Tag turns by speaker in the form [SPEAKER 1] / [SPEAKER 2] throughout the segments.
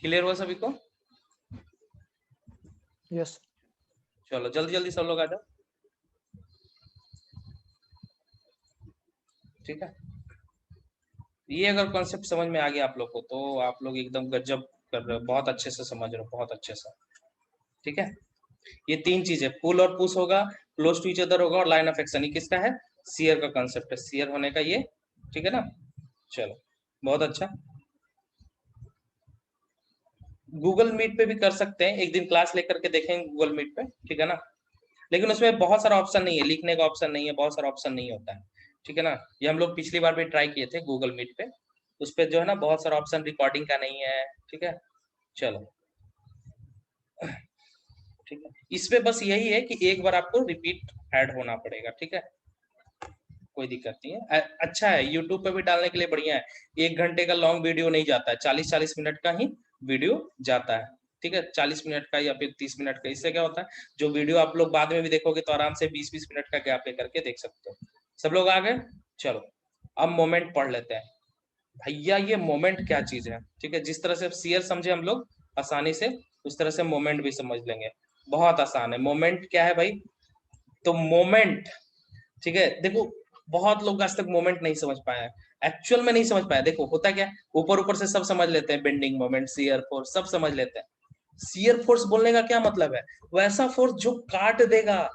[SPEAKER 1] Clear हुआ सभी को?
[SPEAKER 2] यस।
[SPEAKER 1] चलो जल्दी जल्दी सब लोग आ जाओ, ठीक है। ये अगर कॉन्सेप्ट समझ में आ गया आप लोग को तो आप लोग एकदम गजब कर रहे हो, बहुत अच्छे से समझ रहे हो, बहुत अच्छे से, ठीक है। ये तीन चीजें, पुल और पुश होगा, क्लोज टू ईच अदर होगा, और लाइन ऑफ एक्शन, ये किसका है? सीयर का कॉन्सेप्ट है, सीयर होने का ये, ठीक है ना। चलो बहुत अच्छा। गूगल मीट पे भी कर सकते हैं, एक दिन क्लास लेकर के देखेंगे गूगल मीट पे, ठीक है ना। लेकिन उसमें बहुत सारा ऑप्शन नहीं है, लिखने का ऑप्शन नहीं है, बहुत सारा ऑप्शन नहीं होता है, ठीक है ना। ये हम लोग पिछली बार भी ट्राई किए थे गूगल मीट पे, उस पे जो है ना बहुत सारा ऑप्शन रिकॉर्डिंग का नहीं है, ठीक है। चलो ठीक है, इसमें बस यही है कि एक बार आपको रिपीट ऐड होना पड़ेगा, ठीक है, कोई दिक्कत नहीं है। अच्छा है, यूट्यूब पे भी डालने के लिए बढ़िया है। 1 घंटे का लॉन्ग वीडियो नहीं जाता है, 40-40 मिनट का ही वीडियो जाता है, ठीक है, 40 मिनट का या फिर 30 मिनट का। इससे क्या होता है, जो वीडियो आप लोग बाद में भी देखोगे तो आराम से 20-20 मिनट का गैप लेकर के देख सकते हो। सब लोग आ गए? चलो अब मोमेंट पढ़ लेते हैं। भैया ये मोमेंट क्या चीज है, ठीक है, जिस तरह से सीयर समझे हम लोग आसानी से, उस तरह से मोमेंट भी समझ लेंगे, बहुत आसान है। मोमेंट क्या है भाई? तो मोमेंट, ठीक है, देखो बहुत लोग आज तक मोमेंट नहीं समझ पाया है, एक्चुअल में नहीं समझ पाया। देखो होता क्या है, ऊपर ऊपर से सब समझ लेते हैं, बेंडिंग मोमेंट, शियर फोर्स सब समझ लेते हैं। शियर फोर्स बोलने का क्या मतलब है? वैसा फोर्स जो काट देगा,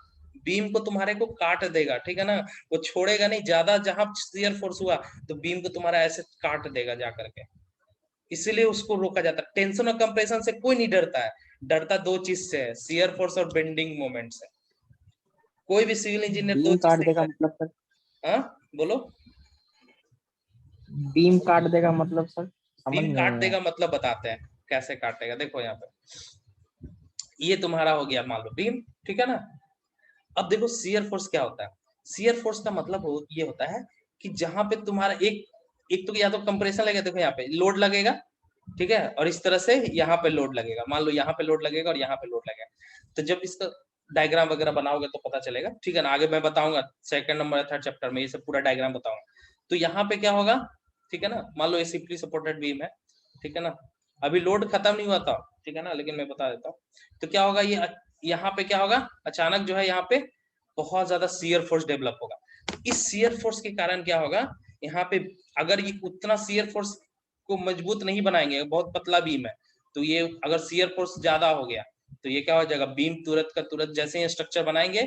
[SPEAKER 1] बीम को तुम्हारे को काट देगा, ठीक है ना। वो छोड़ेगा नहीं, ज्यादा जहां शियर फोर्स हुआ तो बीम को तुम्हारा ऐसे काट देगा जा करके, इसीलिए उसको रोका जाता है। टेंशन और कंप्रेशन से कोई नहीं डरता है, डरता दो चीज से है, शियर फोर्स और बेंडिंग मोमेंट से। कोई भी सिविल इंजीनियर दो
[SPEAKER 2] बीम
[SPEAKER 1] चीज
[SPEAKER 2] काट
[SPEAKER 1] से ही
[SPEAKER 2] देगा
[SPEAKER 1] डरे।
[SPEAKER 2] मतलब सर?
[SPEAKER 1] हाँ बोलो।
[SPEAKER 2] बीम काट देगा मतलब सर, समझ
[SPEAKER 1] बीम
[SPEAKER 2] में
[SPEAKER 1] काट
[SPEAKER 2] नहीं आया।
[SPEAKER 1] देगा मतलब बताते हैं कैसे काटेगा। देखो यहाँ पे ये तुम्हारा हो गया मान लो बीम, ठीक है ना। अब देखो शियर फोर्स क्या होता है। शियर फोर्स का मतलब ये होता है कि जहां पे तुम्हारा एक एक तो या तो कंप्रेशन लगेगा, देखो यहाँ पे लोड लगेगा, ठीक है, और इस तरह से यहाँ पे लोड लगेगा, मान लो यहाँ पे लोड लगेगा और यहाँ पे लोड लगेगा। तो जब इसका डायग्राम वगैरह बनाओगे तो पता चलेगा, ठीक है ना। आगे मैं बताऊंगा सेकंड नंबर या थर्ड चैप्टर में ये सब पूरा डायग्राम बताऊंगा। तो यहाँ पे क्या होगा, ठीक है ना, मान लो ये सिंपली सपोर्टेड बीम है, ठीक है ना। अभी लोड खत्म नहीं हुआ था, ठीक है ना, लेकिन मैं बता देता हूँ। तो क्या होगा, ये यहाँ पे क्या होगा, अचानक जो है यहाँ पे बहुत ज्यादा शियर फोर्स डेवलप होगा। इस शियर फोर्स के कारण क्या होगा, यहाँ पे अगर ये उतना शियर फोर्स को मजबूत नहीं बनाएंगे, बहुत पतला बीम है, तो ये अगर शियर फोर्स ज्यादा हो गया तो ये क्या हो जाएगा, बीम तुरंत का तुरंत जैसे ही स्ट्रक्चर बनाएंगे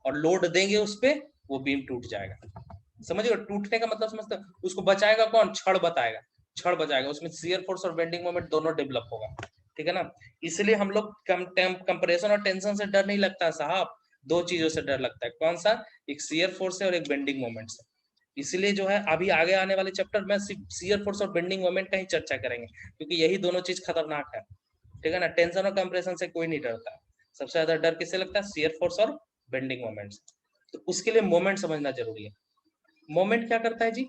[SPEAKER 1] और लोड देंगे उस पे, वो बीम टूट जाएगा। समझिए, टूटने का मतलब समझते हो? उसको बचाएगा कौन? छड़ बताएगा, छड़ बचाएगा, उसमें शियर फोर्स और बेंडिंग मोमेंट दोनों डेवलप होगा, ठीक है ना। इसलिए हम लोग कंप्रेशन और टेंशन से डर नहीं लगता साहब, दो चीजों से डर लगता है। कौन सा? एक शियर फोर्स है और एक बेंडिंग मोमेंट से। इसलिए जो है अभी आगे आने वाले चैप्टर में सिर्फ शियर फोर्स और बेंडिंग मोमेंट का ही चर्चा करेंगे, क्योंकि यही दोनों चीज खतरनाक है, ठीक है ना। टेंशन और कंप्रेशन से कोई नहीं डरता है, सबसे ज्यादा डर किससे लगता है? शियर फोर्स और बेंडिंग मोमेंट से। तो उसके लिए मोमेंट समझना जरूरी है। मोमेंट क्या करता है जी?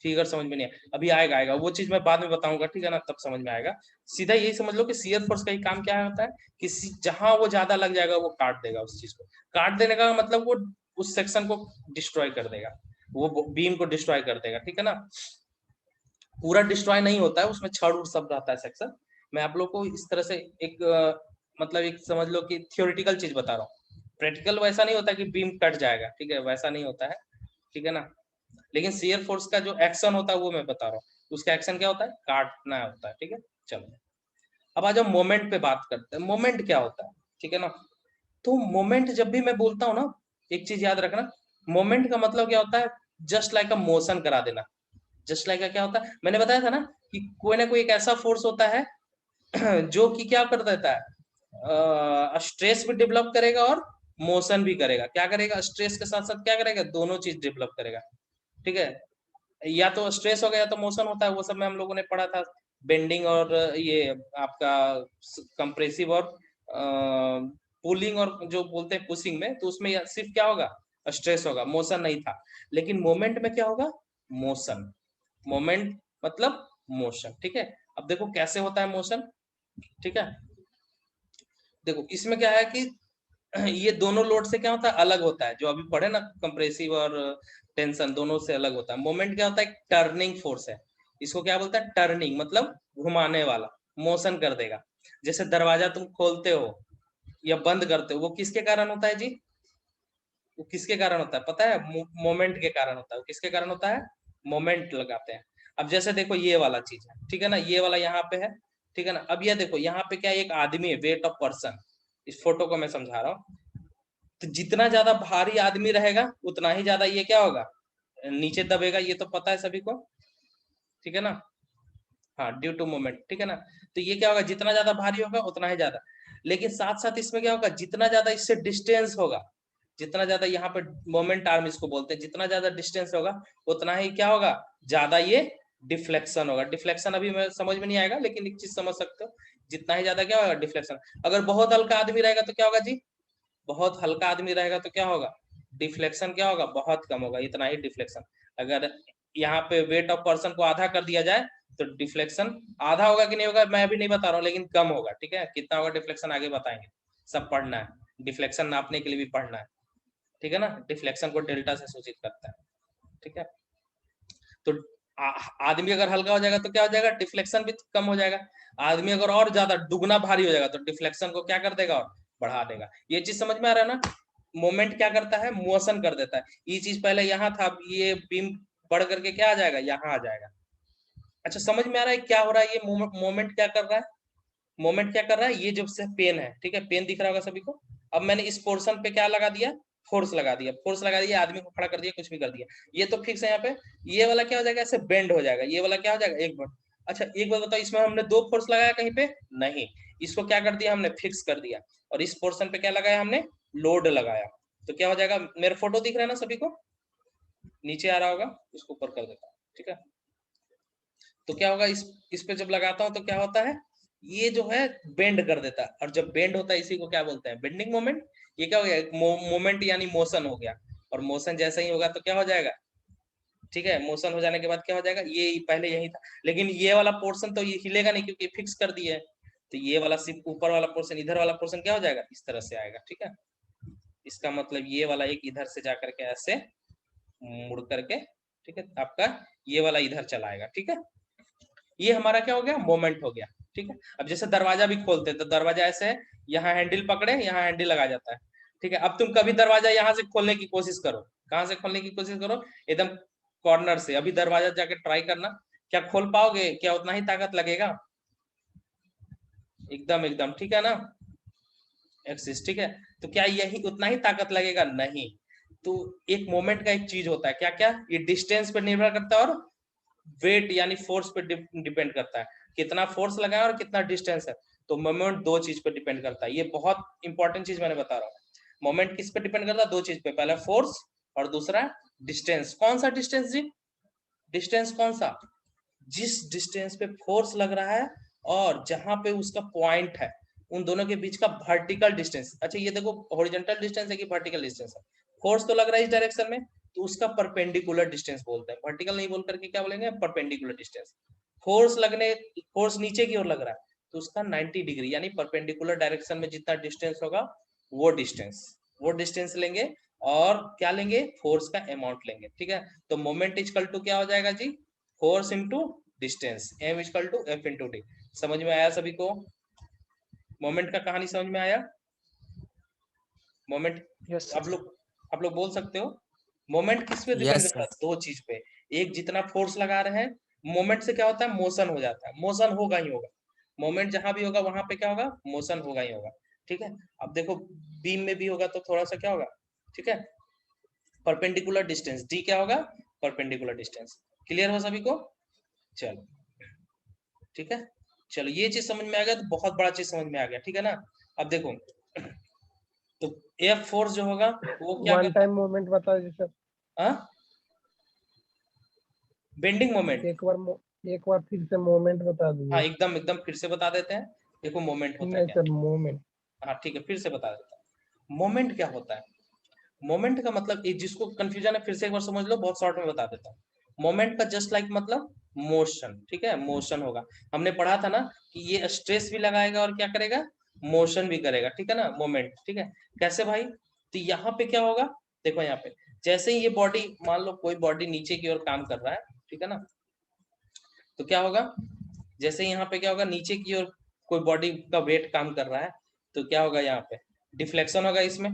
[SPEAKER 1] फिगर समझ में नहीं है अभी, आएगा आएगा वो चीज मैं बाद में बताऊंगा, ठीक है ना, तब समझ में आएगा। सीधा यही समझ लो कि शियर फोर्स का ही काम क्या होता है कि जहां वो ज्यादा लग जाएगा वो काट देगा उस चीज को। काट देने का मतलब वो उस सेक्शन को डिस्ट्रॉय कर देगा, वो बीम को डिस्ट्रॉय कर देगा, ठीक है ना। पूरा डिस्ट्रॉय नहीं होता है, उसमें छड़ उड़ सब रहता है सेक्शन। मैं आप लोग को इस तरह से एक मतलब एक समझ लो कि थियोरिटिकल चीज बता रहा हूँ। प्रैक्टिकल वैसा नहीं होता कि बीम कट जाएगा, ठीक है, वैसा नहीं होता है, ठीक है ना। लेकिन शियर फोर्स का जो एक्शन होता है वो मैं बता रहा हूँ, उसका एक्शन क्या होता है? काटना होता है, ठीक है। चलो अब आ जाओ मोमेंट पे बात करते हैं। मोमेंट क्या होता है, ठीक है ना। तो मोमेंट जब भी मैं बोलता हूँ ना, एक चीज याद रखना, मोमेंट का मतलब क्या होता है? जस्ट लाइक अ मोशन करा देना। जस्ट लाइक का क्या होता है, मैंने बताया था ना कि कोई ना कोई एक ऐसा फोर्स होता है जो कि क्या कर देता है, स्ट्रेस भी डेवलप करेगा और मोशन भी करेगा। क्या करेगा? स्ट्रेस के साथ साथ क्या करेगा? दोनों चीज डेवलप करेगा, ठीक है। या तो स्ट्रेस हो गया या तो मोशन होता है, वो सब में हम लोगों ने पढ़ा था। बेंडिंग और ये आपका कंप्रेसिव और पुलिंग और जो बोलते हैं पुशिंग में, तो उसमें सिर्फ क्या होगा? स्ट्रेस होगा, मोशन नहीं था। लेकिन मोमेंट में क्या होगा? मोशन। मोमेंट मतलब मोशन, ठीक है। अब देखो कैसे होता है मोशन, ठीक है। देखो इसमें क्या है कि ये दोनों लोड से क्या होता है? अलग होता है, जो अभी पढ़े ना, कंप्रेसिव और टेंशन दोनों से अलग होता है। मोमेंट क्या होता है? टर्निंग फोर्स है। इसको क्या बोलते हैं, टर्निंग, मतलब घुमाने वाला, मोशन कर देगा। जैसे दरवाजा तुम खोलते हो या बंद करते हो, वो किसके कारण होता है जी? वो किसके कारण होता है पता है? मोमेंट के कारण होता है। वो किसके कारण होता है? मोमेंट लगाते हैं। अब जैसे देखो ये वाला चीज है, ठीक है ना, ये वाला यहाँ पे है, ठीक है ना। अब ये देखो यहाँ पे क्या, एक आदमी है, वेट ऑफ पर्सन, इस फोटो को मैं समझा रहा हूँ। तो जितना ज्यादा भारी आदमी रहेगा उतना ही ज्यादा ये क्या होगा, नीचे दबेगा, ये तो पता है सभी को, ठीक है ना। हाँ, ड्यू टू मोमेंट, ठीक है ना। तो ये क्या होगा, जितना ज्यादा भारी होगा उतना ही ज्यादा, लेकिन साथ साथ इसमें क्या होगा, जितना ज्यादा इससे डिस्टेंस होगा, जितना ज्यादा यहाँ पे मोमेंट आर्म इसको बोलते हैं, जितना ज्यादा डिस्टेंस होगा उतना ही क्या होगा, ज्यादा ये डिफ्लेक्शन होगा। डिफ्लेक्शन अभी मैं समझ में नहीं आएगा, लेकिन एक चीज समझ सकते हो, जितना ही ज्यादा क्या होगा डिफ्लेक्शन। अगर बहुत हल्का आदमी रहेगा तो क्या होगा जी, बहुत हल्का आदमी रहेगा तो क्या होगा, डिफ्लेक्शन क्या होगा, बहुत कम होगा, इतना ही डिफ्लेक्शन। अगर यहाँ पे वेट ऑफ पर्सन को आधा कर दिया जाए तो डिफ्लेक्शन आधा होगा कि नहीं होगा मैं अभी नहीं बता रहा हूँ, लेकिन कम होगा, ठीक है। कितना होगा डिफ्लेक्शन आगे बताएंगे, सब पढ़ना है, डिफ्लेक्शन नापने के लिए भी पढ़ना है, ठीक है ना। डिफ्लेक्शन को डेल्टा से सूचित करता है, ठीक है। तो आदमी अगर हल्का हो जाएगा तो क्या हो जाएगा, डिफ्लेक्शन भी कम हो जाएगा। आदमी अगर और ज्यादा दुगना भारी हो जाएगा तो डिफ्लेक्शन को क्या कर देगा, और बढ़ा देगा। ये चीज समझ में आ रहा है ना। मोमेंट क्या करता है, मोशन कर देता है। ये चीज पहले यहाँ था, ये बीम बढ़ करके क्या आ जाएगा, यहाँ आ जाएगा। अच्छा, समझ में आ रहा है क्या हो रहा है, ये मोमेंट क्या कर रहा है, मोमेंट क्या कर रहा है, ये जब से पेन है, ठीक है, पेन दिख रहा होगा सभी को। अब मैंने इस पोर्शन पे क्या लगा दिया, फोर्स लगा दिया, फोर्स लगा दिया, आदमी को खड़ा कर दिया, कुछ भी कर दिया, ये तो फिक्स है यहाँ पे। ये वाला क्या हो जाएगा, ऐसे बेंड हो जाएगा, ये वाला क्या हो जाएगा, एक बार। अच्छा एक बात बताओ, इसमें हमने दो फोर्स लगाया कहीं पे, नहीं, इसको क्या कर दिया हमने, फिक्स कर दिया। और इस पोर्शन पे क्या लगाया हमने, लोड लगाया। तो क्या हो जाएगा, मेरा फोटो दिख रहा है ना सभी को, नीचे आ रहा होगा, उसको ऊपर कर देता हूँ, ठीक है। तो क्या होगा, इस पे जब लगाता हूं तो क्या होता है, ये जो है बेंड कर देता है। और जब बेंड होता है इसी को क्या बोलते हैं, बेंडिंग मोमेंट। ये क्या हो गया, मोमेंट यानी मोशन हो गया। और मोशन जैसा ही होगा तो क्या हो जाएगा, ठीक है, मोशन हो जाने के बाद क्या हो जाएगा, ये पहले यही था, लेकिन ये वाला पोर्शन तो ये हिलेगा नहीं क्योंकि फिक्स कर दिए है। तो ये वाला सिर्फ ऊपर वाला पोर्शन, इधर वाला पोर्शन क्या हो जाएगा, इस तरह से आएगा, ठीक है। इसका मतलब ये वाला एक इधर से जाकर के ऐसे मुड़ करके, ठीक है, आपका ये वाला इधर चला आएगा, ठीक है। ये हमारा क्या हो गया, मोमेंट हो गया, ठीक है। अब जैसे दरवाजा भी खोलते हैं तो दरवाजा ऐसे है, यहाँ हैंडल पकड़े, यहाँ हैंडल लगा जाता है, ठीक है। अब तुम कभी दरवाजा यहाँ से खोलने की कोशिश करो, कहाँ से खोलने की कोशिश करो, एकदम कॉर्नर से। अभी दरवाजा जाके ट्राई करना, क्या खोल पाओगे, क्या उतना ही ताकत लगेगा, एकदम एकदम, ठीक है ना, एक्सिस, ठीक है। तो क्या यही उतना ही ताकत लगेगा, नहीं। तो एक मोमेंट का एक चीज होता है, क्या क्या, ये डिस्टेंस पर निर्भर करता है और वेट यानी फोर्स पे डिपेंड करता है, कितना फोर्स लगा है और कितना डिस्टेंस है। तो मोमेंट दो चीज पे डिपेंड करता है, ये बहुत इंपॉर्टेंट चीज मैंने बता रहा हूँ। मोमेंट किस पे डिपेंड करता है, दो चीज पे, पहला फोर्स और दूसरा डिस्टेंस। कौन सा डिस्टेंस जी, डिस्टेंस कौन सा, जिस डिस्टेंस पे फोर्स लग रहा है और जहां पे उसका पॉइंट है, उन दोनों के बीच का वर्टिकल डिस्टेंस। अच्छा ये देखो, हॉरिजॉन्टल डिस्टेंस है कि वर्टिकल डिस्टेंस है, फोर्स तो लग रहा है इस डायरेक्शन में, तो उसका परपेंडिकुलर डिस्टेंस बोलते हैं, वर्टिकल नहीं बोल करके क्या बोलेंगे, परपेंडिकुलर डिस्टेंस। फोर्स नीचे की ओर लग रहा है तो उसका 90 डिग्री यानी परपेंडिकुलर डायरेक्शन में जितना डिस्टेंस होगा वो डिस्टेंस लेंगे, और क्या लेंगे, फोर्स का अमाउंट लेंगे, ठीक है। तो मोमेंट इक्वल टू क्या हो जाएगा जी, force into distance, M equal to F into D. समझ में आया सभी को, मोमेंट का कहानी समझ में आया, मोमेंट।
[SPEAKER 2] यस
[SPEAKER 1] आप लोग बोल सकते हो, मोमेंट किस पे डिपेंड
[SPEAKER 3] यस
[SPEAKER 1] करता है,
[SPEAKER 3] सर।
[SPEAKER 1] दो चीज पे। एक, जितना फोर्स लगा रहे हैं, मोमेंट से क्या होता है, मोशन हो जाता है, मोशन होगा ही होगा, मोमेंट जहां भी होगा वहां पे क्या होगा, मोशन होगा ही होगा, ठीक है। अब देखो बीम में भी होगा तो थोड़ा सा क्या होगा, ठीक है, परपेंडिकुलर डिस्टेंस, डी क्या होगा, परपेंडिकुलर डिस्टेंस। क्लियर हो सभी को, चलो ठीक है। चलो ये चीज समझ में आ गया तो बहुत बड़ा चीज समझ में आ गया, ठीक है ना। अब देखो, तो एफ फोर्स जो होगा वो क्या
[SPEAKER 2] वन
[SPEAKER 1] करता
[SPEAKER 2] टाइम मोमेंट बता दीजिए सर।
[SPEAKER 1] है, बेंडिंग मोमेंट।
[SPEAKER 2] एक बार फिर से मोमेंट बता
[SPEAKER 1] हाँ
[SPEAKER 2] दीजिए।
[SPEAKER 1] एकदम एकदम, फिर से बता देते हैं। देखो मोमेंट होता है
[SPEAKER 2] नहीं
[SPEAKER 1] क्या,
[SPEAKER 2] सर, मोमेंट।
[SPEAKER 1] हाँ ठीक है, फिर से बता देता हूँ मोमेंट क्या होता है। मोमेंट का मतलब, ये जिसको कंफ्यूजन है फिर से एक बार समझ लो, बहुत शॉर्ट में बता देता हूँ। मोमेंट का जस्ट लाइक मतलब मोशन, ठीक है, मोशन होगा। हमने पढ़ा था ना कि ये स्ट्रेस भी लगाएगा और क्या करेगा, मोशन भी करेगा, ठीक है ना, मोमेंट, ठीक है। कैसे भाई, तो यहाँ पे क्या होगा, देखो यहाँ पे, जैसे ही ये बॉडी, मान लो कोई बॉडी नीचे की ओर काम कर रहा है, ठीक है ना, तो क्या होगा, जैसे यहाँ पे क्या होगा, नीचे की ओर कोई बॉडी का वेट काम कर रहा है, तो क्या होगा, यहाँ पे डिफ्लेक्शन होगा। इसमें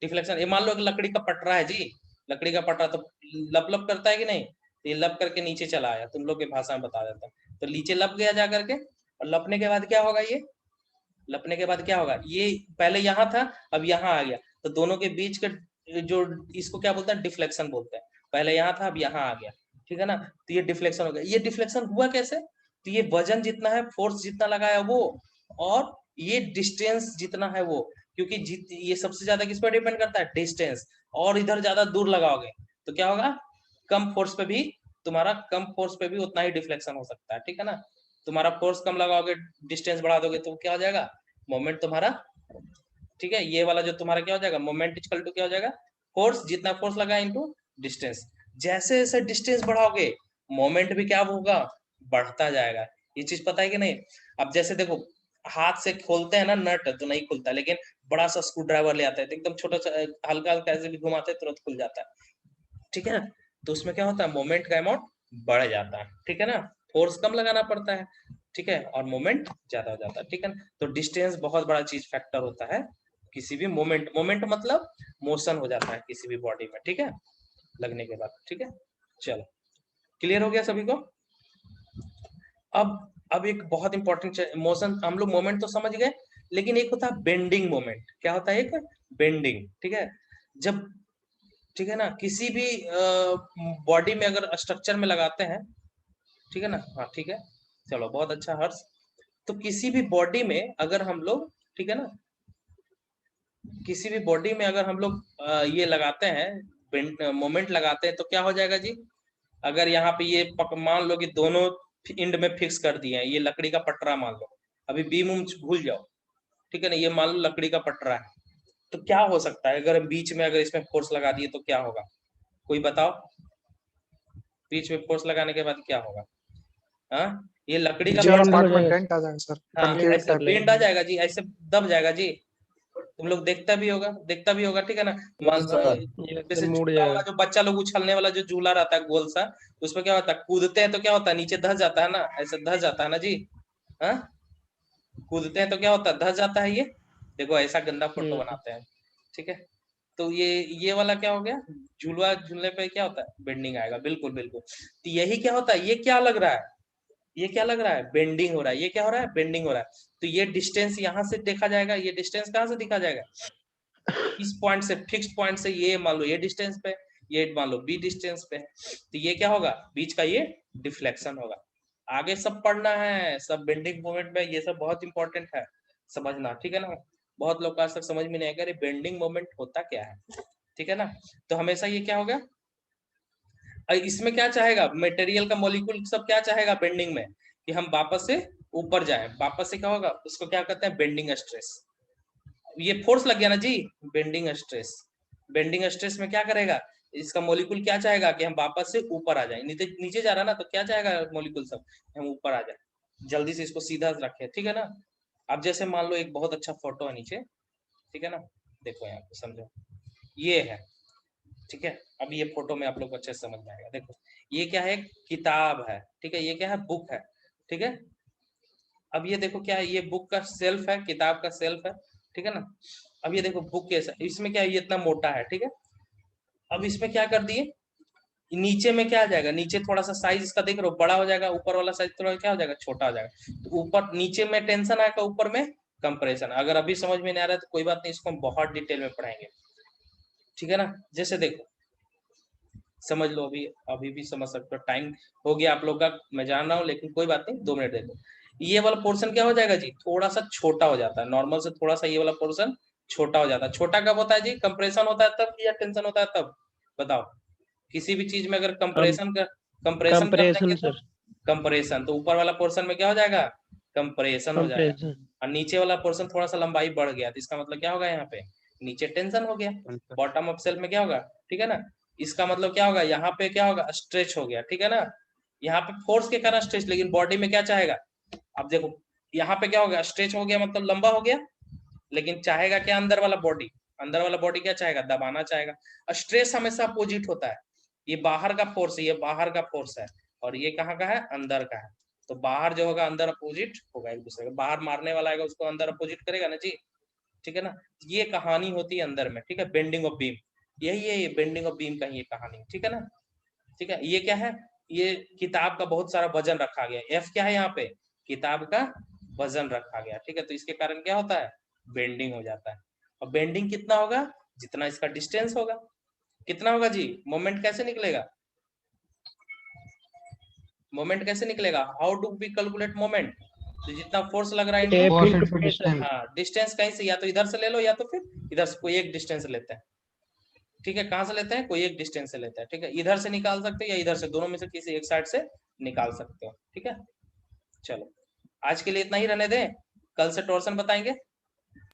[SPEAKER 1] डिफ्लेक्शन, ये मान लो एक लकड़ी का पटरा है जी, लकड़ी का पटरा तो लप लप करता है कि नहीं, तो ये लप करके नीचे चला आया, तुम लोग की भाषा में बता देता हूँ, तो नीचे लप गया जा करके, और लपने के बाद क्या होगा, ये लपने के बाद क्या होगा, ये पहले यहाँ था अब यहाँ आ गया, तो दोनों के बीच के जो, इसको क्या बोलते हैं, डिफ्लेक्शन बोलते हैं। पहले यहाँ था अब यहाँ आ गया, ठीक है ना, तो ये डिफ्लेक्शन हो गया। ये डिफ्लेक्शन हुआ कैसे, तो ये वजन जितना है, फोर्स जितना लगाया वो, और ये डिस्टेंस जितना है वो, क्योंकि ये सबसे ज्यादा किस पर डिपेंड करता है, डिस्टेंस, और इधर ज्यादा दूर लगाओगे तो क्या होगा, कम फोर्स पे भी, तुम्हारा कम फोर्स पे भी उतना ही डिफ्लेक्शन हो सकता है, ठीक है ना। तुम्हारा फोर्स कम लगाओगे, डिस्टेंस बढ़ा दोगे तो क्या हो जाएगा, मोमेंट तुम्हारा, ठीक है, ये वाला जो तुम्हारा क्या हो जाएगा, मोमेंट इक्वल टू क्या हो जाएगा, फोर्स, जितना फोर्स लगा इनटू डिस्टेंस। जैसे जैसे डिस्टेंस बढ़ाओगे मोमेंट भी क्या होगा, बढ़ता जाएगा। ये चीज पता है कि नहीं। अब जैसे देखो, हाथ से खोलते हैं ना नट तो नहीं खुलता, लेकिन बड़ा सा स्क्रू ड्राइवर ले आता है तो एकदम छोटा सा हल्का हल्का ऐसे भी घुमाते हैं तुरंत खुल जाता है, ठीक है ना। तो उसमें क्या होता है, मोमेंट का अमाउंट बढ़ जाता है, ठीक है ना, फोर्स कम लगाना पड़ता है, ठीक है, और मोमेंट ज्यादा हो जाता है, ठीक है ना। तो डिस्टेंस बहुत बड़ा चीज फैक्टर होता है किसी भी मोमेंट, मोमेंट मतलब मोशन हो जाता है किसी भी बॉडी में, ठीक है, लगने के बाद, ठीक है। चलो, क्लियर हो गया सभी को। अब एक बहुत इंपॉर्टेंट मोशन, हम लोग मोमेंट तो समझ गए, लेकिन एक होता है बेंडिंग मोमेंट। क्या होता है, एक बेंडिंग, ठीक है, जब, ठीक है ना, किसी भी बॉडी में अगर स्ट्रक्चर में लगाते हैं, ठीक है ना, हाँ ठीक है, चलो बहुत अच्छा हर्ष। तो किसी भी बॉडी में अगर हम लोग, ठीक है ना, किसी भी बॉडी में अगर हम लोग ये लगाते हैं, मोमेंट लगाते हैं, तो क्या हो जाएगा जी, अगर यहाँ पे ये मान लो कि दोनों एंड में फिक्स कर दिए हैं, ये लकड़ी का पटरा मान लो, अभी बीम उम भूल जाओ, ठीक है ना, ये मान लो लकड़ी का पटरा है, तो क्या हो सकता है अगर बीच में अगर इसमें फोर्स लगा दिए तो क्या होगा, कोई बताओ, बीच में फोर्स लगाने के बाद क्या होगा, हाँ, ये लकड़ी का
[SPEAKER 3] नीचे वाला
[SPEAKER 2] बेंड हो
[SPEAKER 3] पार्ट में
[SPEAKER 2] जाएगा।
[SPEAKER 3] डेंट आ जाएगा सर,
[SPEAKER 1] हाँ,
[SPEAKER 3] कनकेव
[SPEAKER 1] ऐसे
[SPEAKER 3] टाइप
[SPEAKER 1] बेंड आ जाएगा जी, ऐसे दब जाएगा जी, तुम लोग देखता भी होगा, ठीक है ना। मान लो
[SPEAKER 2] ये ऐसे
[SPEAKER 1] जैसे
[SPEAKER 2] मुड़
[SPEAKER 1] झूला वाला,
[SPEAKER 2] जाएगा।
[SPEAKER 1] जो बच्चा लोग उछलने वाला जो झूला रहता है गोल सा, उसमें क्या होता है, कूदते हैं तो क्या होता है, नीचे धस जाता है ना, ऐसे धस जाता है ना जी, हाँ, कूदते हैं तो क्या होता है, धस जाता है, ये देखो ऐसा गंदा फोटो बनाते हैं, ठीक है। तो ये वाला क्या हो गया, झूलवा झूलने पे क्या होता है, बेंडिंग आएगा, बिल्कुल बिल्कुल। तो यही क्या होता है, ये क्या लग रहा है, ये क्या लग रहा है, बेंडिंग हो रहा है, ये क्या हो रहा है, बेंडिंग हो रहा है। तो ये डिस्टेंस यहाँ से देखा जाएगा, ये डिस्टेंस कहाँ से दिखा जाएगा, इस पॉइंट से, फिक्स्ड पॉइंट से, ये मान लो ये डिस्टेंस पे, ये मान लो बी डिस्टेंस पे, तो ये क्या होगा, बीच का ये डिफ्लेक्शन होगा। आगे सब पढ़ना है, सब बेंडिंग मोमेंट में ये सब बहुत इंपॉर्टेंट है समझना, ठीक है ना। बहुत लोग आज तक समझ में नहीं आएगा बेंडिंग मोमेंट होता क्या है, ठीक है ना। तो हमेशा ये क्या होगा, इसमें क्या चाहेगा, मटेरियल का मॉलिक्यूल सब क्या चाहेगा बेंडिंग में, कि हम वापस से ऊपर जाए, वापस से क्या होगा, उसको क्या कहते हैं, बेंडिंग स्ट्रेस। ये फोर्स लग गया ना जी, बेंडिंग स्ट्रेस, बेंडिंग स्ट्रेस में क्या करेगा, इसका मॉलिक्यूल क्या चाहेगा कि हम वापस से ऊपर आ जाए, नीचे नीचे जा रहा ना, तो क्या चाहेगा मॉलिक्यूल सब, हम ऊपर आ जाए, जल्दी से इसको सीधा रखे, ठीक है ना। अब जैसे मान लो एक बहुत अच्छा फोटो है नीचे, ठीक है ना, देखो यहाँ पे समझो, ये है, ठीक है। अब ये फोटो में आप लोग को अच्छे से समझ में आएगा, देखो ये क्या है, किताब है, ठीक है, ये क्या है, बुक है, ठीक है। अब ये देखो क्या है, ये बुक का सेल्फ है, किताब का सेल्फ है, ठीक है ना। अब ये देखो बुक कैसा, इसमें क्या है, ये इतना मोटा है, ठीक है। अब इसमें क्या कर दिए, नीचे में क्या आ जाएगा, नीचे थोड़ा सा साइज इसका देख रहे हो बड़ा हो जाएगा, ऊपर वाला साइज थोड़ा क्या हो जाएगा, छोटा हो जाएगा। तो ऊपर नीचे में टेंशन आएगा, ऊपर में कंप्रेशन। अगर अभी समझ में नहीं आ रहा है तो कोई बात नहीं, इसको हम बहुत डिटेल में पढ़ाएंगे, ठीक है ना। जैसे देखो समझ लो, अभी अभी भी समझ सकते हो, टाइम हो गया आप लोग का, मैं जान रहा हूँ, लेकिन कोई बात नहीं, 2 मिनट दे दो। ये वाला पोर्शन क्या हो जाएगा जी, थोड़ा सा छोटा हो जाता है, नॉर्मल से थोड़ा सा ये वाला पोर्शन छोटा हो जाता है। छोटा कब होता है जी, कंप्रेशन होता है तब या टेंशन होता है तब, बताओ। किसी भी चीज में अगर कंप्रेशन कर देंगे
[SPEAKER 2] कंप्रेशन
[SPEAKER 1] तो
[SPEAKER 2] सर,
[SPEAKER 1] कंप्रेशन, तो ऊपर वाला पोर्शन में क्या हो जाएगा, कंप्रेशन हो जाएगा,
[SPEAKER 2] कंप्रेशन।
[SPEAKER 1] और नीचे वाला पोर्शन थोड़ा सा लंबाई बढ़ गया, तो इसका मतलब क्या होगा, यहाँ पे नीचे टेंशन हो गया, बॉटम ऑफ सेल में क्या होगा, ठीक है ना। इसका मतलब क्या होगा, यहाँ पे क्या होगा, स्ट्रेच हो गया, ठीक है ना। यहाँ पे फोर्स के कारण स्ट्रेच, लेकिन बॉडी में क्या चाहेगा, अब देखो यहाँ पे क्या हो गया, स्ट्रेच हो गया मतलब लंबा हो गया, लेकिन चाहेगा क्या, अंदर वाला बॉडी, अंदर वाला बॉडी क्या चाहेगा, दबाना चाहेगा। स्ट्रेस हमेशा अपोजिट होता है, ये बाहर का फोर्स है, ये बाहर का फोर्स है, और ये कहाँ का है, अंदर का है। तो बाहर जो होगा अंदर अपोजिट होगा एक दूसरे का, बाहर मारने वाला आएगा उसको अंदर अपोजिट करेगा ना जी, ठीक है ना। ये कहानी होती है अंदर में, ठीक है, बेंडिंग ऑफ बीम, यही है ये बेंडिंग ऑफ बीम का ये कहानी, ठीक है ना। ठीक है, ये क्या है, ये किताब का बहुत सारा वजन रखा गया, एफ क्या है यहाँ पे, किताब का वजन रखा गया, ठीक है। तो इसके कारण क्या होता है, बेंडिंग हो जाता है। और बेंडिंग कितना होगा, जितना इसका डिस्टेंस होगा। कितना होगा जी, मोमेंट कैसे निकलेगा, मोमेंट कैसे निकलेगा, how do we calculate moment, तो जितना फोर्स लग रहा है
[SPEAKER 2] F
[SPEAKER 1] into
[SPEAKER 2] into
[SPEAKER 3] into distance.
[SPEAKER 1] हाँ डिस्टेंस, कहीं से या तो इधर से ले लो या तो फिर इधर से, कोई एक डिस्टेंस लेते हैं, ठीक है। कहाँ से लेते हैं, कोई एक डिस्टेंस से लेते हैं, ठीक है। इधर से निकाल सकते हो या इधर से, दोनों में से किसी एक साइड से निकाल सकते हो, ठीक है। चलो आज के लिए इतना ही रहने दें, कल से टॉर्सन बताएंगे।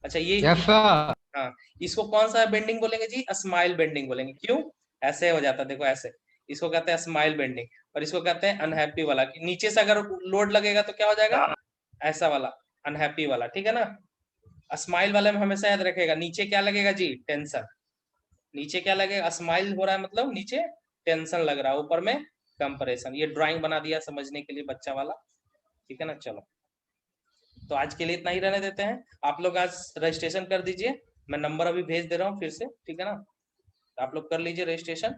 [SPEAKER 1] अच्छा ये
[SPEAKER 3] Yes sir.
[SPEAKER 1] हाँ, इसको कौन सा बेंडिंग बोलेंगे जी, स्माइल बेंडिंग बोलेंगे। क्यों, ऐसे हो जाता है देखो ऐसे, इसको कहते हैं स्माइल बेंडिंग। और इसको कहते हैं अनहैप्पी वाला, कि नीचे से अगर लोड लगेगा तो क्या हो जाएगा, ऐसा वाला अनहैप्पी वाला, ठीक है ना। स्माइल वाले में हमेशा याद रखेगा, नीचे क्या लगेगा जी, टेंशन, नीचे क्या लगेगा, स्माइल हो रहा है मतलब नीचे टेंशन लग रहा है, ऊपर में कंप्रेशन। ये ड्राइंग बना दिया समझने के लिए बच्चा वाला, ठीक है ना। चलो तो आज के लिए इतना ही रहने देते हैं, आप लोग आज रजिस्ट्रेशन कर दीजिए, मैं नंबर अभी भेज दे रहा हूँ फिर से, ठीक है ना। आप लोग कर लीजिए रजिस्ट्रेशन।